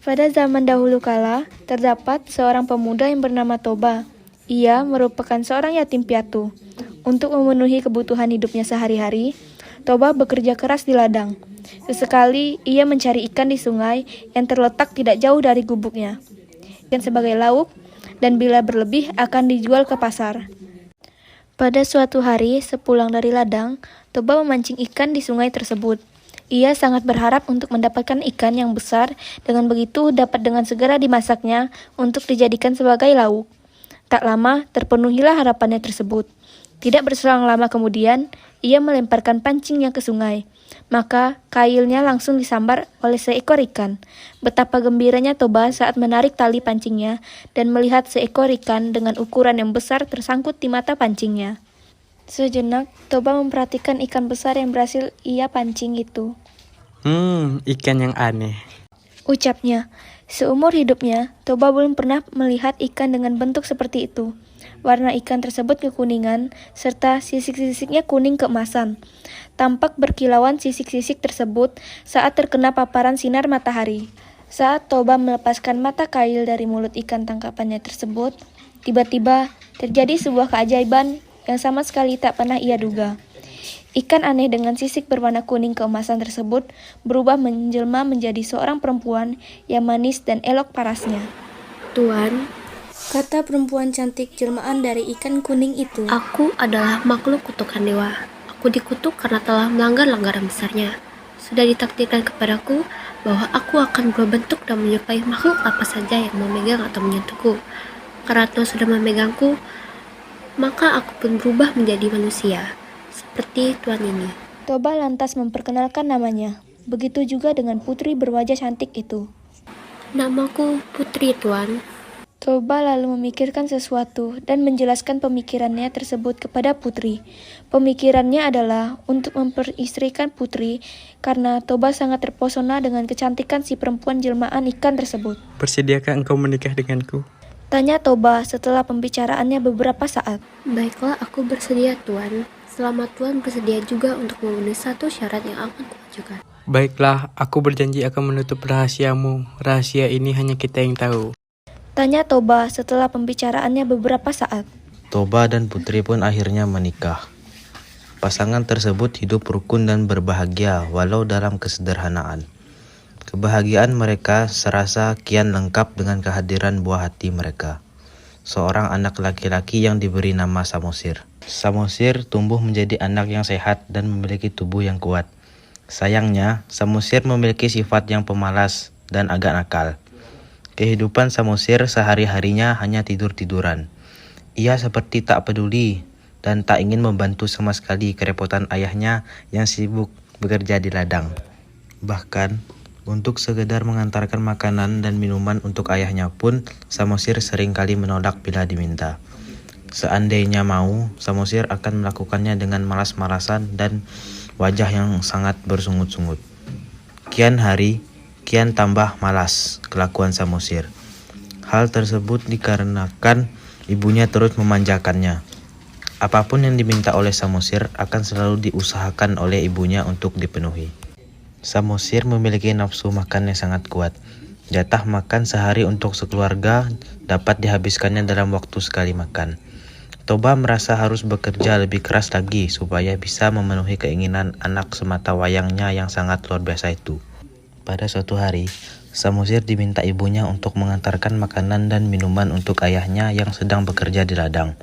Pada zaman dahulu kala, terdapat seorang pemuda yang bernama Toba. Ia merupakan seorang yatim piatu. Untuk memenuhi kebutuhan hidupnya sehari-hari, Toba bekerja keras di ladang. Sesekali, ia mencari ikan di sungai yang terletak tidak jauh dari gubuknya. Ikan sebagai lauk, dan bila berlebih akan dijual ke pasar. Pada suatu hari, sepulang dari ladang, Toba memancing ikan di sungai tersebut. Ia sangat berharap untuk mendapatkan ikan yang besar, dengan begitu dapat dengan segera dimasaknya untuk dijadikan sebagai lauk. Tak lama, terpenuhilah harapannya tersebut. Tidak berselang lama kemudian, ia melemparkan pancingnya ke sungai. Maka, kailnya langsung disambar oleh seekor ikan. Betapa gembiranya Toba saat menarik tali pancingnya dan melihat seekor ikan dengan ukuran yang besar tersangkut di mata pancingnya. Sejenak, Toba memperhatikan ikan besar yang berhasil ia pancing itu. Ikan yang aneh. Ucapnya, seumur hidupnya, Toba belum pernah melihat ikan dengan bentuk seperti itu. Warna ikan tersebut kekuningan, serta sisik-sisiknya kuning keemasan. Tampak berkilauan sisik-sisik tersebut saat terkena paparan sinar matahari. Saat Toba melepaskan mata kail dari mulut ikan tangkapannya tersebut, tiba-tiba terjadi sebuah keajaiban yang sama sekali tak pernah ia duga. Ikan aneh dengan sisik berwarna kuning keemasan tersebut berubah menjelma menjadi seorang perempuan yang manis dan elok parasnya. Tuan, Kata perempuan cantik jelmaan dari ikan kuning itu. aku adalah makhluk kutukan dewa. Aku dikutuk karena telah melanggar langgaran besarnya. Sudah ditakdirkan kepadaku bahwa aku akan berubah bentuk dan menyerupai makhluk apa saja yang memegang atau menyentuhku. Karena Tuhan sudah memegangku, maka aku pun berubah menjadi manusia, seperti Tuan ini. Toba lantas memperkenalkan namanya. Begitu juga dengan putri berwajah cantik itu. Namaku Putri, Tuan. Toba lalu memikirkan sesuatu dan menjelaskan pemikirannya tersebut kepada putri. Pemikirannya adalah untuk memperistrikan putri karena Toba sangat terpesona dengan kecantikan si perempuan jelmaan ikan tersebut. Bersediakah engkau menikah denganku? Tanya Toba setelah pembicaraannya beberapa saat. Baiklah, aku bersedia, Tuan. Selama Tuan bersedia juga untuk memenuhi satu syarat yang akan kuajukan. Baiklah, aku berjanji akan menutup rahasiamu. Rahasia ini hanya kita yang tahu. Tanya Toba setelah pembicaraannya beberapa saat. Toba dan Putri pun akhirnya menikah. Pasangan tersebut hidup rukun dan berbahagia walau dalam kesederhanaan. Kebahagiaan mereka serasa kian lengkap dengan kehadiran buah hati mereka, seorang anak laki-laki yang diberi nama Samosir. Samosir tumbuh menjadi anak yang sehat dan memiliki tubuh yang kuat. Sayangnya, Samosir memiliki sifat yang pemalas dan agak nakal. Kehidupan Samosir sehari-harinya hanya tidur-tiduran. Ia seperti tak peduli dan tak ingin membantu sama sekali kerepotan ayahnya yang sibuk bekerja di ladang. Bahkan, untuk sekedar mengantarkan makanan dan minuman untuk ayahnya pun, Samosir seringkali menolak bila diminta. Seandainya mau, Samosir akan melakukannya dengan malas-malasan dan wajah yang sangat bersungut-sungut. Kian hari, kian tambah malas kelakuan Samosir. Hal tersebut dikarenakan ibunya terus memanjakannya. Apapun yang diminta oleh Samosir akan selalu diusahakan oleh ibunya untuk dipenuhi. Samosir memiliki nafsu makan yang sangat kuat. Jatah makan sehari untuk sekeluarga dapat dihabiskannya dalam waktu sekali makan. Toba merasa harus bekerja lebih keras lagi supaya bisa memenuhi keinginan anak semata wayangnya yang sangat luar biasa itu. Pada suatu hari, Samosir diminta ibunya untuk mengantarkan makanan dan minuman untuk ayahnya yang sedang bekerja di ladang.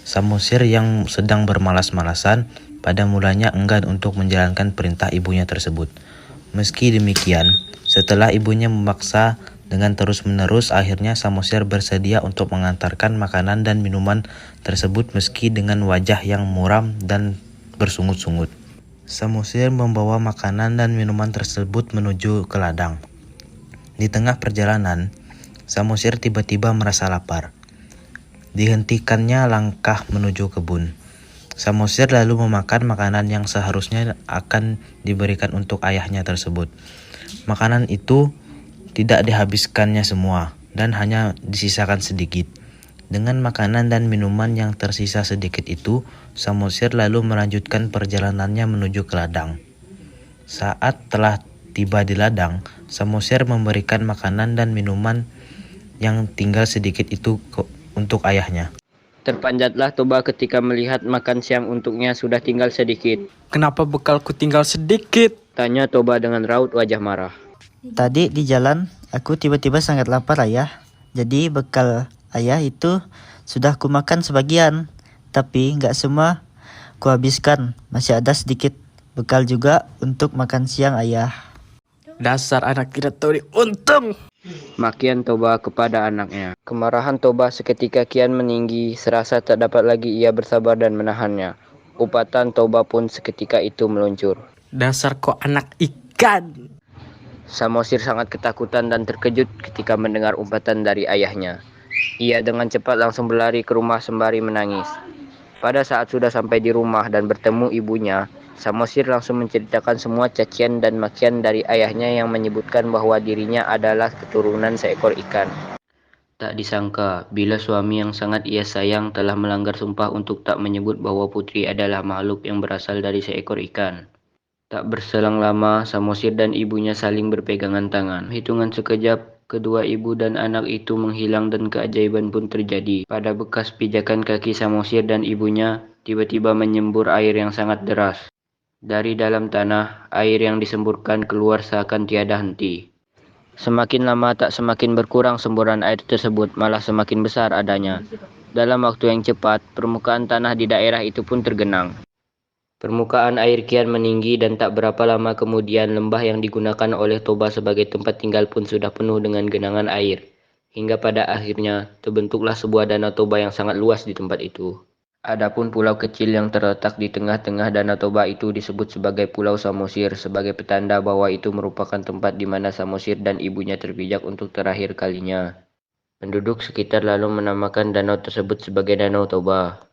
Samosir yang sedang bermalas-malasan pada mulanya enggan untuk menjalankan perintah ibunya tersebut. Meski demikian, setelah ibunya memaksa dengan terus-menerus, akhirnya Samosir bersedia untuk mengantarkan makanan dan minuman tersebut meski dengan wajah yang muram dan bersungut-sungut. Samosir membawa makanan dan minuman tersebut menuju ke ladang. Di tengah perjalanan, Samosir tiba-tiba merasa lapar. Dihentikannya langkah menuju kebun. Samosir lalu memakan makanan yang seharusnya akan diberikan untuk ayahnya tersebut. Makanan itu tidak dihabiskannya semua dan hanya disisakan sedikit. Dengan makanan dan minuman yang tersisa sedikit itu, Samosir lalu melanjutkan perjalanannya menuju ke ladang. Saat telah tiba di ladang, Samosir memberikan makanan dan minuman yang tinggal sedikit itu untuk ayahnya. Terpanjatlah Toba ketika melihat makan siang untuknya sudah tinggal sedikit. Kenapa bekalku tinggal sedikit? Tanya Toba dengan raut wajah marah. Tadi di jalan, aku tiba-tiba sangat lapar, Ayah. Jadi bekal ayah itu sudah kumakan sebagian, tapi nggak semua kuhabiskan. Masih ada sedikit bekal juga untuk makan siang, Ayah. Dasar anak tidak tahu diuntung. Makian Toba kepada anaknya. Kemarahan Toba seketika kian meninggi, serasa tak dapat lagi ia bersabar dan menahannya. Upatan Toba pun seketika itu meluncur. Dasar kau anak ikan. Samosir sangat ketakutan dan terkejut ketika mendengar umpatan dari ayahnya. Ia dengan cepat langsung berlari ke rumah sembari menangis. Pada saat sudah sampai di rumah dan bertemu ibunya, Samosir langsung menceritakan semua cacian dan makian dari ayahnya yang menyebutkan bahwa dirinya adalah keturunan seekor ikan. Tak disangka, bila suami yang sangat ia sayang telah melanggar sumpah untuk tak menyebut bahwa putri adalah makhluk yang berasal dari seekor ikan. Tak berselang lama, Samosir dan ibunya saling berpegangan tangan. Hitungan sekejap, kedua ibu dan anak itu menghilang dan keajaiban pun terjadi. Pada bekas pijakan kaki Samosir dan ibunya, tiba-tiba menyembur air yang sangat deras. Dari dalam tanah, air yang disemburkan keluar seakan tiada henti. Semakin lama tak semakin berkurang semburan air tersebut, malah semakin besar adanya. Dalam waktu yang cepat, permukaan tanah di daerah itu pun tergenang. Permukaan air kian meninggi dan tak berapa lama kemudian lembah yang digunakan oleh Toba sebagai tempat tinggal pun sudah penuh dengan genangan air. Hingga pada akhirnya terbentuklah sebuah danau Toba yang sangat luas di tempat itu. Adapun pulau kecil yang terletak di tengah-tengah danau Toba itu disebut sebagai Pulau Samosir sebagai petanda bahwa itu merupakan tempat di mana Samosir dan ibunya terpijak untuk terakhir kalinya. Penduduk sekitar lalu menamakan danau tersebut sebagai Danau Toba.